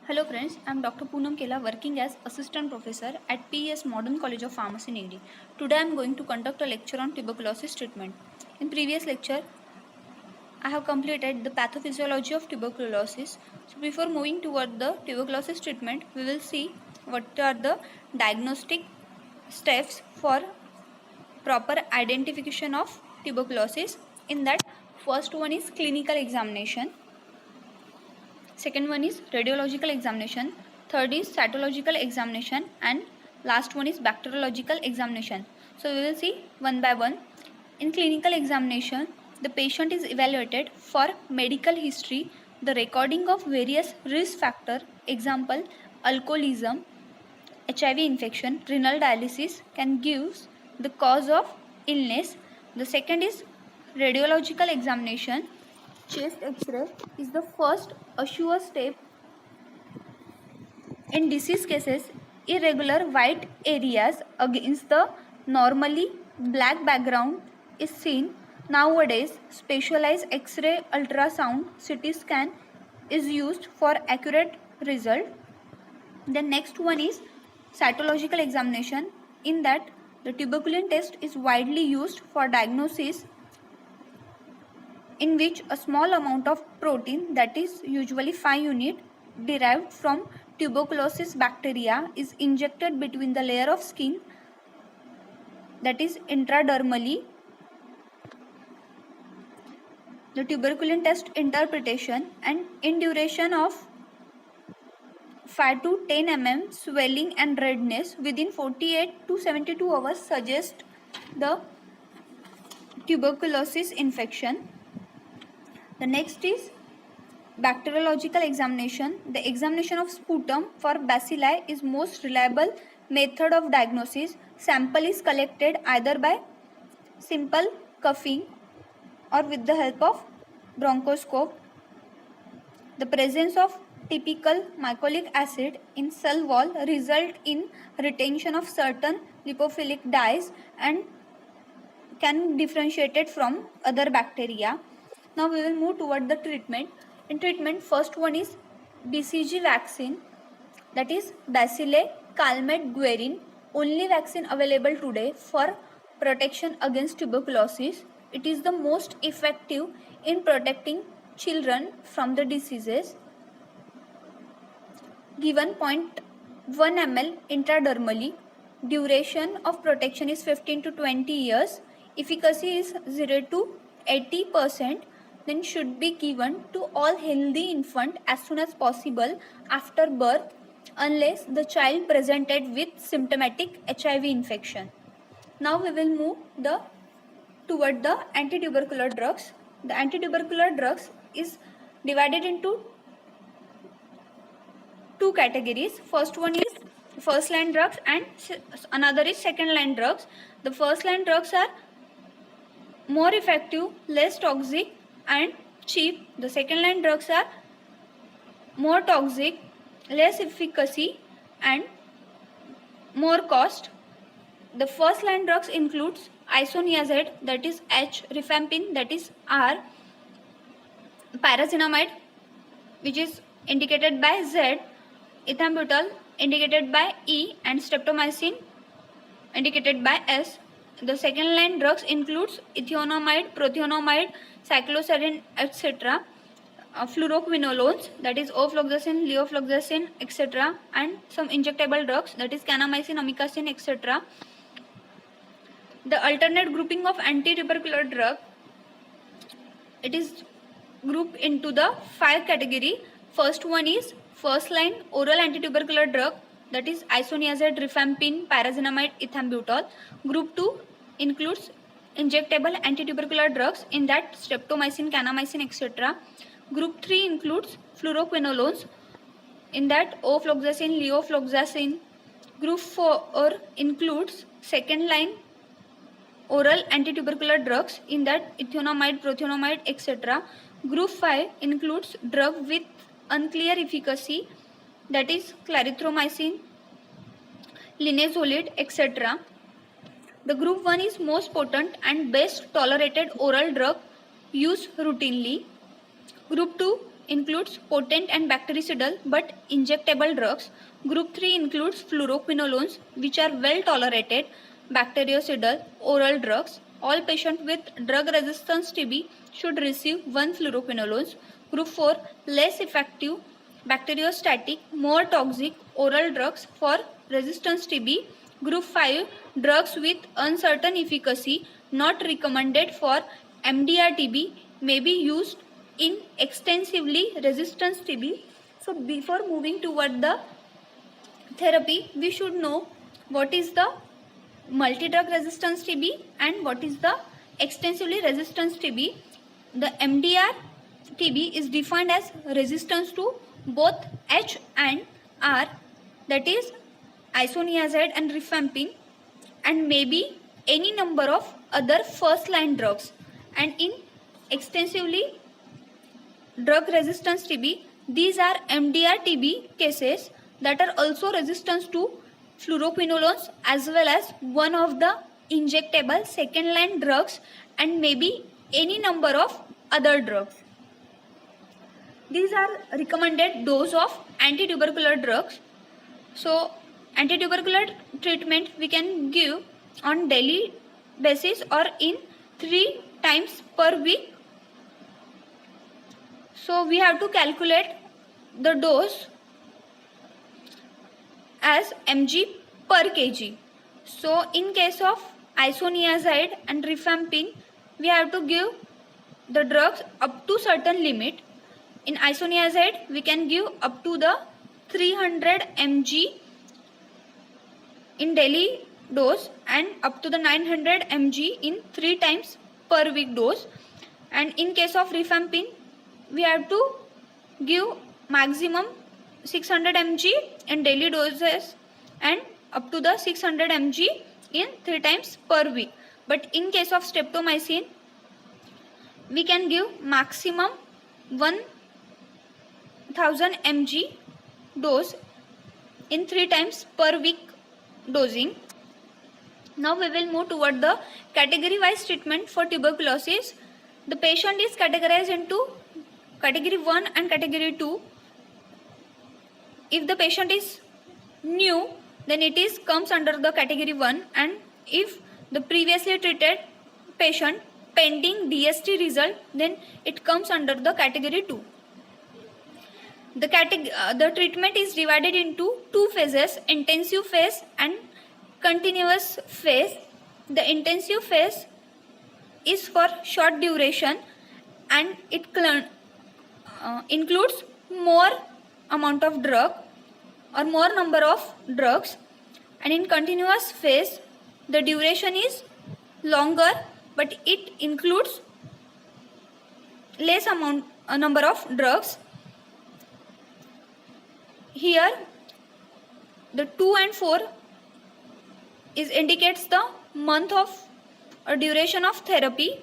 Hello friends, I am Dr. Poonam Kela working as Assistant Professor at PES Modern College of Pharmacy, Nigri. Today I am going to conduct a lecture on tuberculosis treatment. In previous lecture, I have completed the pathophysiology of tuberculosis. So before moving toward the tuberculosis treatment, we will see what are the diagnostic steps for proper identification of tuberculosis. In that, first one is clinical examination. Second one is radiological examination, third is cytological examination, and last one is bacteriological examination. So we will see one by one. In clinical examination, the patient is evaluated for medical history, the recording of various risk factor, example alcoholism, HIV infection, renal dialysis can give the cause of illness. The second is radiological examination. Chest X-ray is the first sure step in disease cases. Irregular white areas against the normally black background is seen. Nowadays, specialized X-ray, ultrasound, CT scan is used for accurate result. The next one is cytological examination. In that, the tuberculin test is widely used for diagnosis, in which a small amount of protein, that is usually 5 unit, derived from tuberculosis bacteria is injected between the layer of skin, that is intradermally. The tuberculin test interpretation, and in duration of 5 to 10 mm swelling and redness within 48 to 72 hours suggest the tuberculosis infection. The next is bacteriological examination. The examination of sputum for bacilli is most reliable method of diagnosis. Sample is collected either by simple cuffing or with the help of bronchoscope. The presence of typical mycolic acid in cell wall result in retention of certain lipophilic dyes and can differentiate it from other bacteria. Now we will move toward the treatment. In treatment, first one is BCG vaccine, that is Bacillus calmette guerin, only vaccine available today for protection against tuberculosis. It is the most effective in protecting children from the diseases. Given 0.1 ml intradermally. Duration of protection is 15 to 20 years. Efficacy is 0 to 80%. Then should be given to all healthy infant as soon as possible after birth, unless the child presented with symptomatic HIV infection. Now we will move toward the anti-tubercular drugs. The anti-tubercular drugs is divided into two categories. First one is first line drugs and another is second line drugs. The first line drugs are more effective, less toxic and cheap. The second line drugs are more toxic, less efficacy and more cost. The first line drugs includes isoniazid, that is H, rifampin, that is R, pyrazinamide, which is indicated by Z, ethambutol indicated by E, and streptomycin indicated by S. The second line drugs includes ethionamide, prothionamide, cycloserine, etc., fluoroquinolones, that is ofloxacin, leofloxacin, etc., and some injectable drugs, that is kanamycin, amikacin, etc. The alternate grouping of anti-tubercular drug, it is grouped into the 5 category. First one is first line oral anti-tubercular drug, that is isoniazid, rifampin, pyrazinamide, ethambutol. Group 2 includes injectable anti-tubercular drugs, in that streptomycin, kanamycin, etc. Group 3 includes fluoroquinolones, in that ofloxacin, leofloxacin. Group 4 includes second line oral anti-tubercular drugs, in that ethionamide, prothionamide, etc. Group 5 includes drug with unclear efficacy, that is clarithromycin, linezolid, etc. The group 1 is most potent and best tolerated oral drug used routinely. Group 2 includes potent and bactericidal but injectable drugs. Group 3 includes fluoroquinolones, which are well tolerated bactericidal oral drugs. All patients with drug resistance TB should receive 1 fluoroquinolones. Group 4, less effective bacteriostatic, more toxic oral drugs for resistance TB. Group 5, drugs with uncertain efficacy not recommended for MDR TB may be used in extensively resistance TB. So before moving toward the therapy, we should know what is the multi-drug resistance TB and what is the extensively resistance TB. The MDR TB is defined as resistance to both H and R, that is isoniazid and rifampin, and maybe any number of other first line drugs. And in extensively drug resistance TB, these are MDR TB cases that are also resistant to fluoroquinolones as well as one of the injectable second line drugs and maybe any number of other drugs. These are recommended dose of antitubercular drugs. So antitubercular treatment we can give on daily basis or in 3 times per week. So we have to calculate the dose as mg per kg. So in case of isoniazid and rifampin, we have to give the drugs up to certain limit. In isoniazid, we can give up to the 300 mg in daily dose and up to the 900 mg in 3 times per week dose. And in case of rifampin, we have to give maximum 600 mg in daily doses and up to the 600 mg in 3 times per week. But in case of streptomycin, we can give maximum 1000 mg dose in 3 times per week dosing. Now we will move toward the category wise treatment for tuberculosis. The patient is categorized into category 1 and category 2. If the patient is new, then it is comes under the category 1, and if the previously treated patient pending DST result, then it comes under the category 2. The treatment is divided into 2 phases, intensive phase and continuous phase. The intensive phase is for short duration and it includes more amount of drug or more number of drugs, and in continuous phase the duration is longer but it includes less number of drugs. Here the 2 and 4 is indicates the month of or duration of therapy.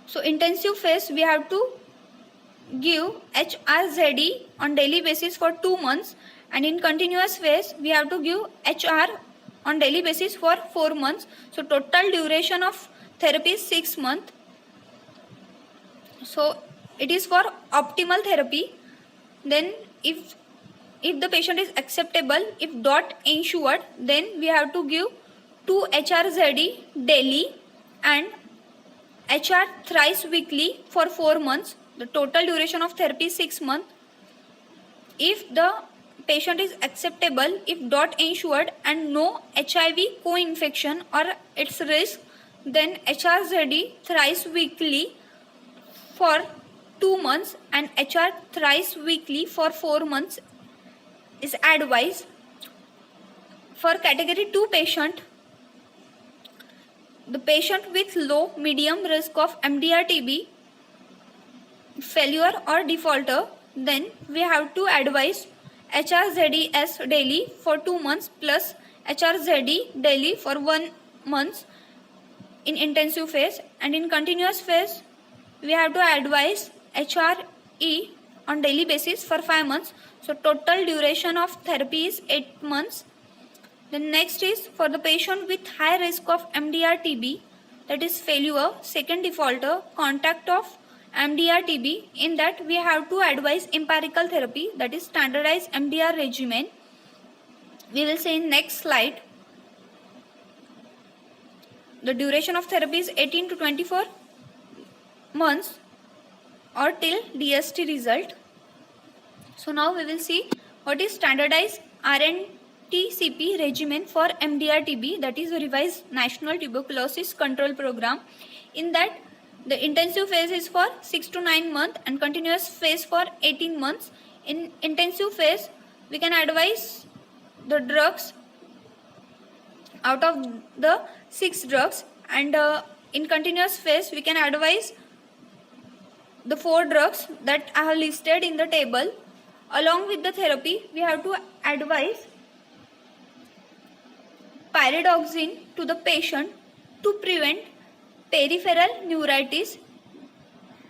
So intensive phase we have to give HRZE on daily basis for 2 months, and in continuous phase we have to give HR on daily basis for 4 months. So total duration of therapy is 6 months. So it is for optimal therapy. Then if the patient is acceptable, if not ensured, then we have to give 2 HRZE daily and HR thrice weekly for 4 months. The total duration of therapy is 6 months. If the patient is acceptable, if not ensured and no HIV co-infection or its risk, then HRZE thrice weekly for 2 months and HR thrice weekly for 4 months is advised. For category 2 patient, the patient with low medium risk of MDR TB failure or defaulter, then we have to advise HRZES daily for 2 months plus HRZE daily for 1 month in intensive phase, and in continuous phase we have to advise HRE on daily basis for 5 months. So total duration of therapy is 8 months. The next is for the patient with high risk of MDR TB, that is failure, second defaulter, contact of MDR TB. In that we have to advise empirical therapy, that is standardized MDR regimen. We will see in next slide. The duration of therapy is 18 to 24 months or till DST result. So now we will see what is standardized RNTCP regimen for MDR TB, that is revised National Tuberculosis Control Program. In that the intensive phase is for 6 to 9 months and continuous phase for 18 months. In intensive phase we can advise the drugs out of the 6 drugs, and in continuous phase we can advise the 4 drugs that I have listed in the table. Along with the therapy we have to advise pyridoxine to the patient to prevent peripheral neuritis,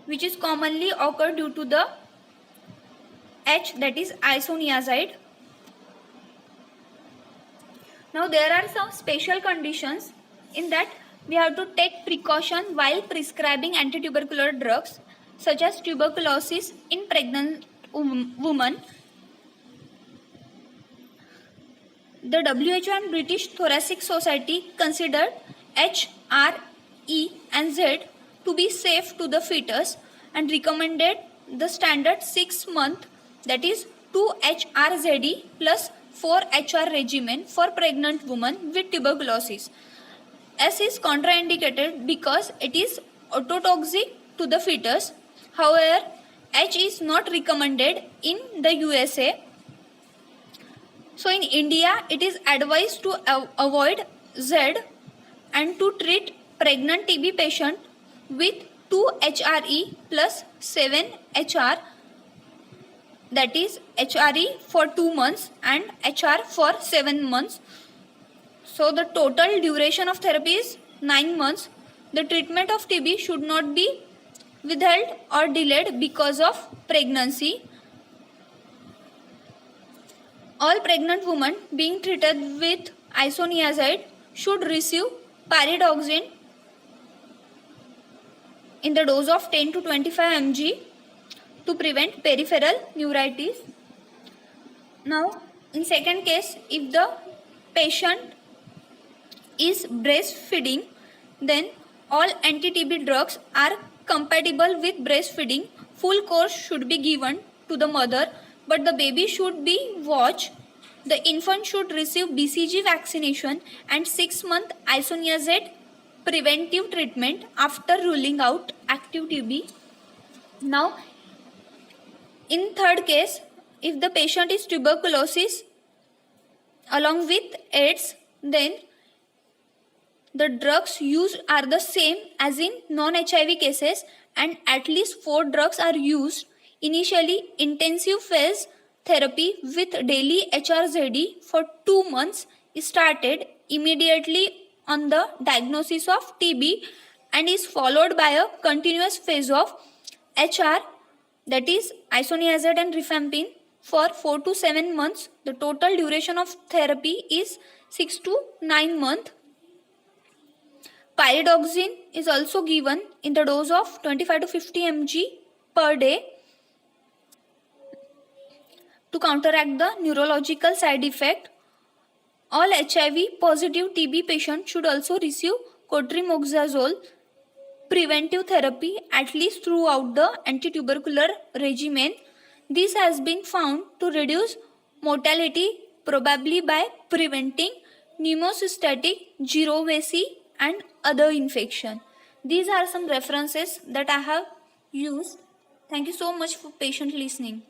which is commonly occur due to the H, that is isoniazid. Now there are some special conditions. In that we have to take precaution while prescribing antitubercular drugs, such as tuberculosis in pregnant women. The WHO and British Thoracic Society considered H, R, E and Z to be safe to the fetus and recommended the standard 6-month, that is 2 HRZE plus 4 HR regimen for pregnant women with tuberculosis. S is contraindicated because it is ototoxic to the fetus. However, H is not recommended in the USA. So in India it is advised to avoid Z and to treat pregnant TB patient with 2 HRE plus 7 HR, that is HRE for 2 months and HR for 7 months. So the total duration of therapy is 9 months. The treatment of TB should not be withheld or delayed because of pregnancy. All pregnant women being treated with isoniazid should receive pyridoxine in the dose of 10 to 25 mg to prevent peripheral neuritis. Now in second case, if the patient is breastfeeding, then all anti-TB drugs are compatible with breastfeeding. Full course should be given to the mother, but the baby should be watched. The infant should receive BCG vaccination and 6-month isoniazid preventive treatment after ruling out active TB. Now in third case, if the patient is tuberculosis along with AIDS, then the drugs used are the same as in non-HIV cases and at least 4 drugs are used. Initially, intensive phase therapy with daily HRZE for 2 months is started immediately on the diagnosis of TB and is followed by a continuous phase of HR, that is isoniazid and rifampin, for 4 to 7 months. The total duration of therapy is 6 to 9 months. Pyridoxine is also given in the dose of 25 to 50 mg per day to counteract the neurological side effect. All HIV positive TB patients should also receive cotrimoxazole preventive therapy at least throughout the antitubercular regimen. This has been found to reduce mortality probably by preventing pneumocystatic girovacin and other infection. These are some references that I have used. Thank you so much for patient listening.